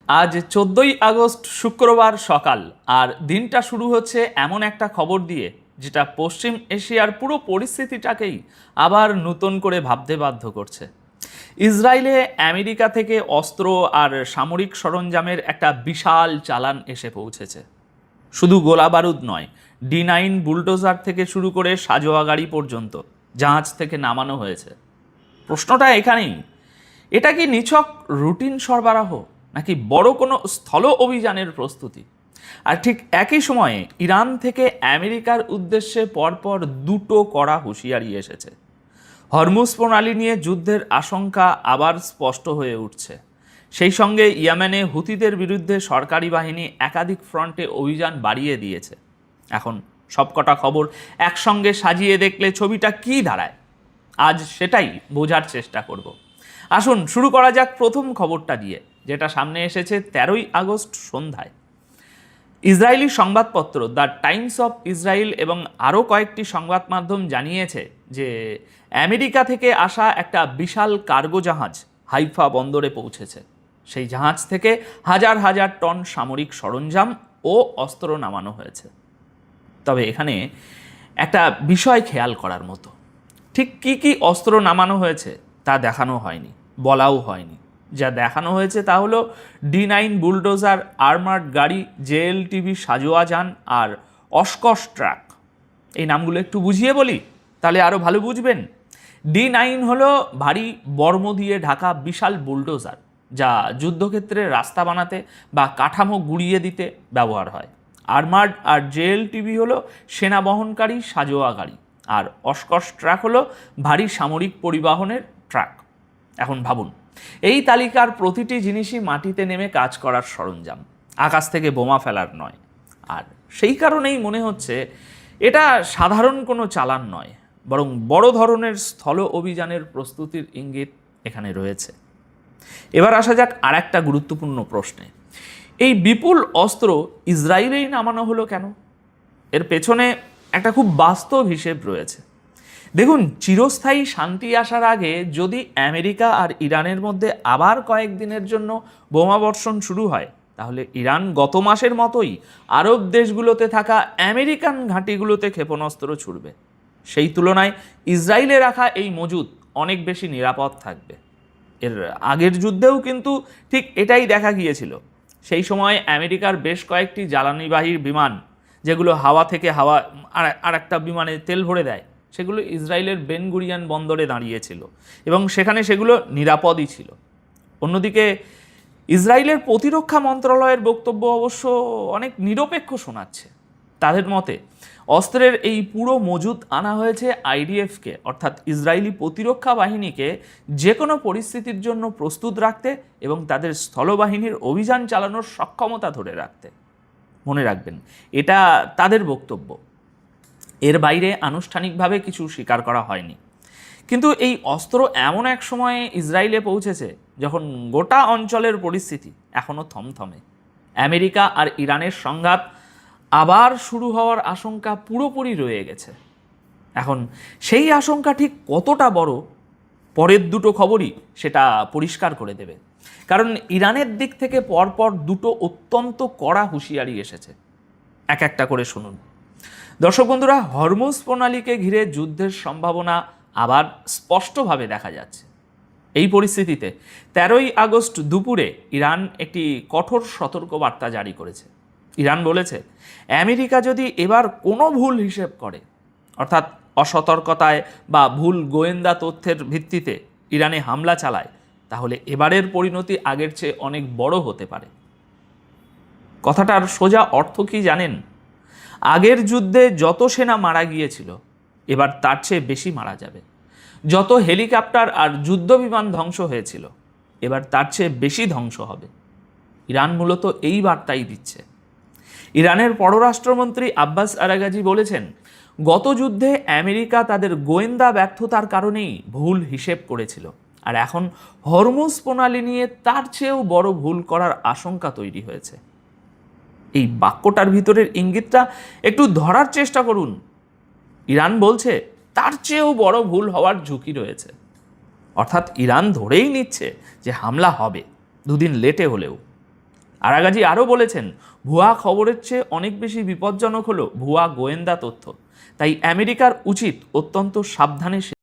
আজ 14ই আগস্ট শুক্রবার সকাল, আর দিনটা শুরু হচ্ছে এমন একটা খবর দিয়ে যেটা পশ্চিম এশিয়ার পুরো পরিস্থিতিটাকেই আবার নতুন করে ভাবতে বাধ্য করছে। ইসরায়েলে আমেরিকা থেকে অস্ত্র আর সামরিক সরঞ্জামের একটা বিশাল চালান এসে পৌঁছেছে। শুধু গোলা বারুদ নয়, D9 বুলডোজার থেকে শুরু করে সাজোয়া গাড়ি পর্যন্ত জাহাজ থেকে নামানো হয়েছে। প্রশ্নটা এখানেই, এটা কি নিছক রুটিন সরবরাহ, নাকি বড় কোনো স্থল অভিযানের প্রস্তুতি? আর ঠিক একই সময়ে ইরান থেকে আমেরিকার উদ্দেশ্যে পরপর দুটো কড়া হুঁশিয়ারি এসেছে। হরমুজ প্রণালী নিয়ে যুদ্ধের আশঙ্কা আবার স্পষ্ট হয়ে উঠছে। সেই সঙ্গে ইয়েমেনে হুতিদের বিরুদ্ধে সরকারি বাহিনী একাধিক ফ্রন্টে অভিযান বাড়িয়ে দিয়েছে। এখন সবকটা খবর একসঙ্গে সাজিয়ে দেখলে ছবিটা কী দাঁড়ায়, আজ সেটাই বোঝার চেষ্টা করব। আসুন শুরু করা যাক প্রথম খবরটা দিয়ে, যেটা সামনে এসেছে 13ই আগস্ট সন্ধ্যায়। ইসরায়েলি সংবাদপত্র দ্য টাইমস অফ ইসরায়েল এবং আরও কয়েকটি সংবাদ মাধ্যম জানিয়েছে যে আমেরিকা থেকে আসা একটা বিশাল কার্গো জাহাজ হাইফা বন্দরে পৌঁছেছে। সেই জাহাজ থেকে হাজার হাজার টন সামরিক সরঞ্জাম ও অস্ত্র নামানো হয়েছে। তবে এখানে একটা বিষয় খেয়াল করার মতো, ঠিক কী কী অস্ত্র নামানো হয়েছে তা দেখানো হয়নি, বলাও হয়নি। যা দেখানো হয়েছে তা হলো D9 বুলডোজার, আর্মার্ড গাড়ি, JLTV সাজোয়া যান আর অস্কস ট্রাক। এই নামগুলো একটু বুঝিয়ে বলি, তাহলে আরও ভালো বুঝবেন। D9 হলো ভারী বর্ম দিয়ে ঢাকা বিশাল বুলডোজার, যা যুদ্ধক্ষেত্রে রাস্তা বানাতে বা কাঠামো গুঁড়িয়ে দিতে ব্যবহার হয়। আর্মার্ড আর JLTV হলো সেনা বহনকারী সাজোয়া গাড়ি, আর অস্কস ট্রাক হলো ভারী সামরিক পরিবহনের ট্রাক। এখন ভাবুন, এই তালিকার প্রতিটি জিনিসই মাটিতে নেমে কাজ করার সরঞ্জাম, আকাশ থেকে বোমা ফেলার নয়। আর সেই কারণেই মনে হচ্ছে এটা সাধারণ কোনো চালান নয়, বরং বড় ধরনের স্থল অভিযানের প্রস্তুতির ইঙ্গিত এখানে রয়েছে। এবার আসা যাক আর একটা গুরুত্বপূর্ণ প্রশ্নে। এই বিপুল অস্ত্র ইসরায়েলেই নামানো হলো কেন? এর পেছনে একটা খুব বাস্তব হিসেব রয়েছে। দেখুন, চিরস্থায়ী শান্তি আসার আগে যদি আমেরিকা আর ইরানের মধ্যে আবার কয়েকদিনের জন্য বোমাবর্ষণ শুরু হয়, তাহলে ইরান গত মাসের মতোই আরব দেশগুলোতে থাকা আমেরিকান ঘাঁটিগুলোতে ক্ষেপণাস্ত্র ছুড়বে। সেই তুলনায় ইসরায়েলে রাখা এই মজুদ অনেক বেশি নিরাপদ থাকবে। এর আগের যুদ্ধেও কিন্তু ঠিক এটাই দেখা গিয়েছিল। সেই সময় আমেরিকার বেশ কয়েকটি জ্বালানিবাহী বিমান, যেগুলো হাওয়া থেকে হাওয়া আর একটা বিমানে তেল ভরে দেয়, সেগুলো ইসরায়েলের বেন গুরিয়ান বন্দরে দাঁড়িয়েছিল এবং সেখানে সেগুলো নিরাপদই ছিল। অন্যদিকে ইসরায়েলের প্রতিরক্ষা মন্ত্রণালয়ের বক্তব্য অবশ্য অনেক নিরপেক্ষ শোনাচ্ছে। তাদের মতে অস্ত্রের এই পুরো মজুদ আনা হয়েছে IDFকে, অর্থাৎ ইসরায়েলি প্রতিরক্ষা বাহিনীকে যে কোনো পরিস্থিতির জন্য প্রস্তুত রাখতে এবং তাদের স্থলবাহিনীর অভিযান চালানোর সক্ষমতা ধরে রাখতে। মনে রাখবেন, এটা তাদের বক্তব্য, এর বাইরে আনুষ্ঠানিকভাবে কিছু স্বীকার করা হয়নি। কিন্তু এই অস্ত্র এমন এক সময়ে ইসরায়েলে পৌঁছেছে যখন গোটা অঞ্চলের পরিস্থিতি এখনও থমথমে। আমেরিকা আর ইরানের সংঘাত আবার শুরু হওয়ার আশঙ্কা পুরোপুরি রয়ে গেছে। এখন সেই আশঙ্কা ঠিক কতটা বড়, পরের দুটো খবরই সেটা পরিষ্কার করে দেবে। কারণ ইরানের দিক থেকে পরপর দুটো অত্যন্ত কড়া হুঁশিয়ারি এসেছে। এক একটা করে শুনুন। দর্শক বন্ধুরা, হরমুজ প্রণালীকে ঘিরে যুদ্ধের সম্ভাবনা আবার স্পষ্টভাবে দেখা যাচ্ছে। এই পরিস্থিতিতে 13ই আগস্ট দুপুরে ইরান একটি কঠোর সতর্কবার্তা জারি করেছে। ইরান বলেছে, আমেরিকা যদি এবার কোনো ভুল হিসেব করে, অর্থাৎ অসতর্কতায় বা ভুল গোয়েন্দা তথ্যের ভিত্তিতে ইরানে হামলা চালায়, তাহলে এবারের পরিণতি আগের চেয়ে অনেক বড় হতে পারে। কথাটার সোজা অর্থ কি জানেন? আগের যুদ্ধে যত সেনা মারা গিয়েছিল, এবার তার চেয়ে বেশি মারা যাবে। যত হেলিকপ্টার আর যুদ্ধ বিমান ধ্বংস হয়েছিল, এবার তার চেয়ে বেশি ধ্বংস হবে। ইরান মূলত এই বার্তাই দিচ্ছে। ইরানের পররাষ্ট্রমন্ত্রী আব্বাস আরাগাজি বলেছেন, গত যুদ্ধে আমেরিকা তাদের গোয়েন্দা ব্যর্থতার কারণেই ভুল হিসেব করেছিল, আর এখন হরমুজ প্রণালী নিয়ে তার চেয়েও বড় ভুল করার আশঙ্কা তৈরি হয়েছে। এই বাক্যটার ভিতরের ইঙ্গিতটা একটু ধরার চেষ্টা করুন। ইরান বলছে তার চেয়েও বড় ভুল হওয়ার ঝুঁকি রয়েছে, অর্থাৎ ইরান ধরেই নিচ্ছে যে হামলা হবে, দুদিন লেটে হলেও। আরাগাজি আরও বলেছেন, ভুয়া খবরের চেয়ে অনেক বেশি বিপজ্জনক হলো ভুয়া গোয়েন্দা তথ্য। তাই আমেরিকার উচিত অত্যন্ত সাবধানে